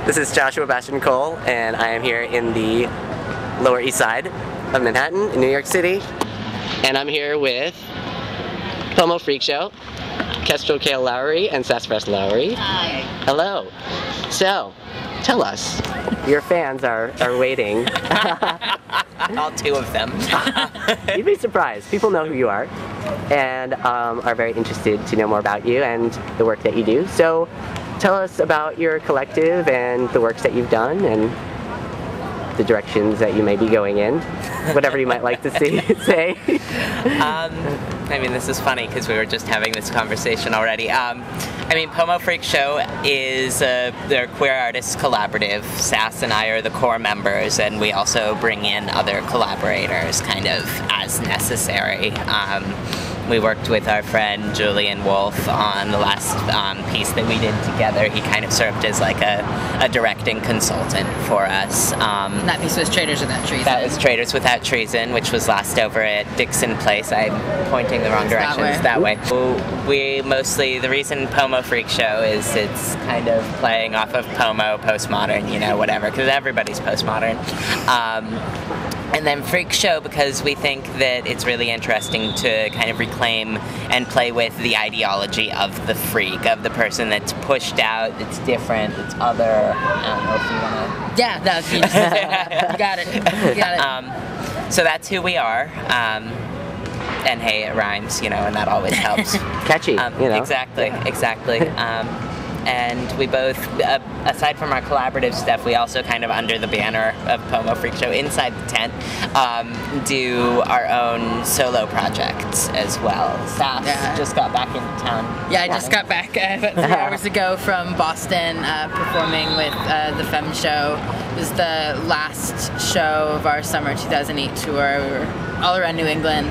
This is Joshua Bastian Cole, and I am here in the Lower East Side of Manhattan, in New York City. And I'm here with Pomo Freakshow, Kestrel Kale Lowry, and Sassafras Lowry. Hi. Hello. So, tell us, your fans are waiting. All two of them. You'd be surprised. People know who you are and are very interested to know more about you and the work that you do. So tell us about your collective and the works that you've done and the directions that you may be going in. Whatever you might like to say. I mean, this is funny because we were just having this conversation already. I mean, Pomo Freakshow is their queer artists collaborative. Sass and I are the core members, and we also bring in other collaborators kind of as necessary. We worked with our friend Julian Wolf on the last piece that we did together. He kind of served as like a directing consultant for us. That piece was Traitors Without Treason. That was Traitors Without Treason, which was last over at Dixon Place. I'm pointing the wrong direction. It's that way. We mostly, the reason Pomo Freakshow is it's kind of playing off of Pomo, postmodern, you know, whatever, because everybody's postmodern. And then Freakshow because we think that it's really interesting to kind of reclaim and play with the ideology of the freak, of the person that's pushed out, that's different, that's other. I don't know if you want to... Yeah, that's you got it. You got it. So that's who we are. And hey, it rhymes, you know, and that always helps. Catchy, you know. Exactly. And we both, aside from our collaborative stuff, we also kind of under the banner of Pomo Freakshow inside the tent, do our own solo projects as well. Sass just got back into town. Yeah, I just got back about 3 hours ago from Boston, performing with the Femme Show. It was the last show of our summer 2008 tour. We were all around New England,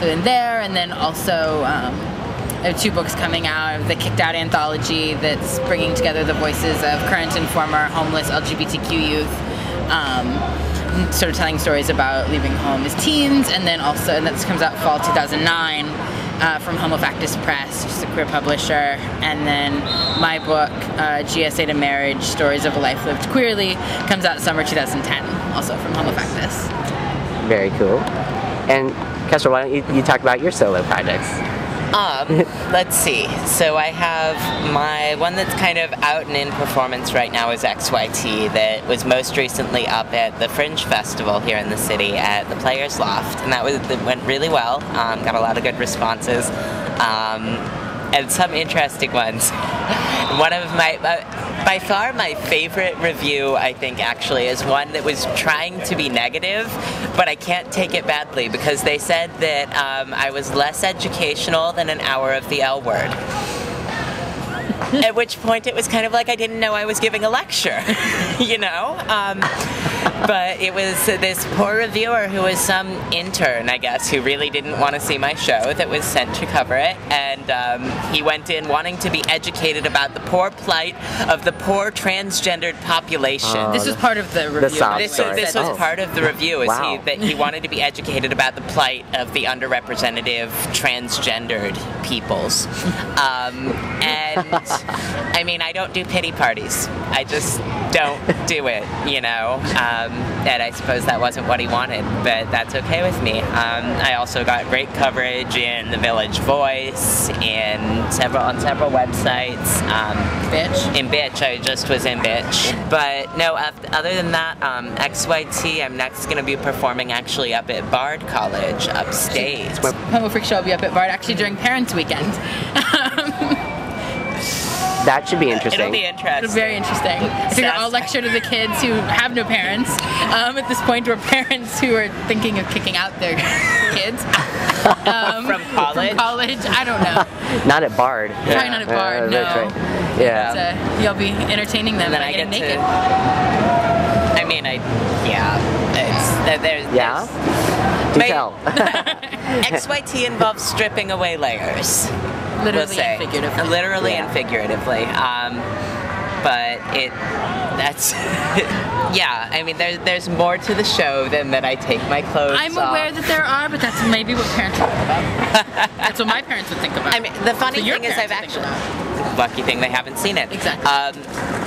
so in there, and then also there are 2 books coming out of the Kicked Out anthology that's bringing together the voices of current and former homeless LGBTQ youth, sort of telling stories about leaving home as teens, and then also, and that comes out fall 2009 from Homo Factus Press, just a queer publisher, and then my book, GSA to Marriage, Stories of a Life Lived Queerly, comes out summer 2010, also from Homo Factus. Very cool. And Kestrel, why don't you talk about your solo projects? Let's see. So I have my one that's kind of out and in performance right now is XYT, that was most recently up at the Fringe Festival here in the city at the Players Loft, and that went really well. Got a lot of good responses, and some interesting ones. One of my, by far my favorite review, I think actually, is one that was trying to be negative, but I can't take it badly because they said that I was less educational than an hour of the L word. At which point it was kind of like I didn't know I was giving a lecture, you know? But it was this poor reviewer who was some intern, I guess, who really didn't want to see my show that was sent to cover it, and he went in wanting to be educated about the poor plight of the poor transgendered population. This was part of the review. This was part of the review, that he wanted to be educated about the plight of the underrepresented transgendered peoples. And I mean, I don't do pity parties. I just don't do it, you know. And I suppose that wasn't what he wanted, but that's okay with me. I also got great coverage in the Village Voice, on several websites. Bitch. In Bitch, I just was in Bitch. But no, other than that, XYT, I'm next going to be performing actually up at Bard College upstate. Pomo Freakshow will be up at Bard actually during Parents Weekend. That should be interesting. It'll be interesting. It'll be very interesting. I figure I'll lecture to the kids who have no parents at this point, or parents who are thinking of kicking out their kids. From college? From college, I don't know. Not at Bard. Probably not at Bard, no. That's right. Yeah. But, you'll be entertaining them and then by getting naked. I mean, Do tell. XYT involves stripping away layers. Literally and figuratively. Literally and figuratively. But that's yeah, I mean there's more to the show than that I take my clothes off. I'm aware that there are, but that's maybe what parents would think about. That's what my parents would think about. I mean, the funny thing is I've actually... lucky thing they haven't seen it. Exactly.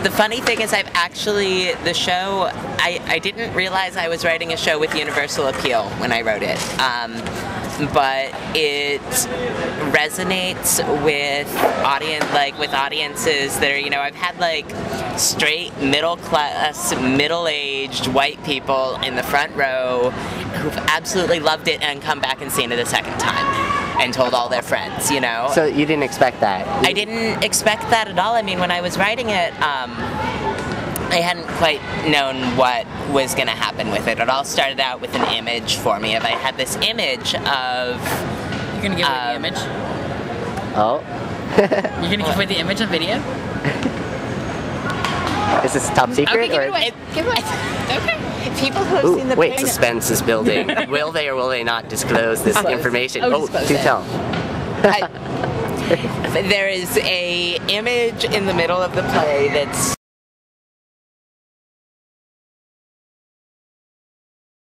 The funny thing is the show, I didn't realize I was writing a show with universal appeal when I wrote it. But it resonates with audiences that are, I've had like straight middle class, middle-aged white people in the front row who've absolutely loved it and come back and seen it a second time and told all their friends, So you didn't expect that? I didn't expect that at all. I mean, when I was writing it, I hadn't quite known what was going to happen with it. It all started out with an image for me. I had this image of... You're going to give away the image? Oh. You're going to give away the image on video? Is this top secret? Okay, give it away. Give it away. Okay. People who have seen the wait, suspense is building. Will they or will they not disclose this information? Do tell. There is a image in the middle of the play that's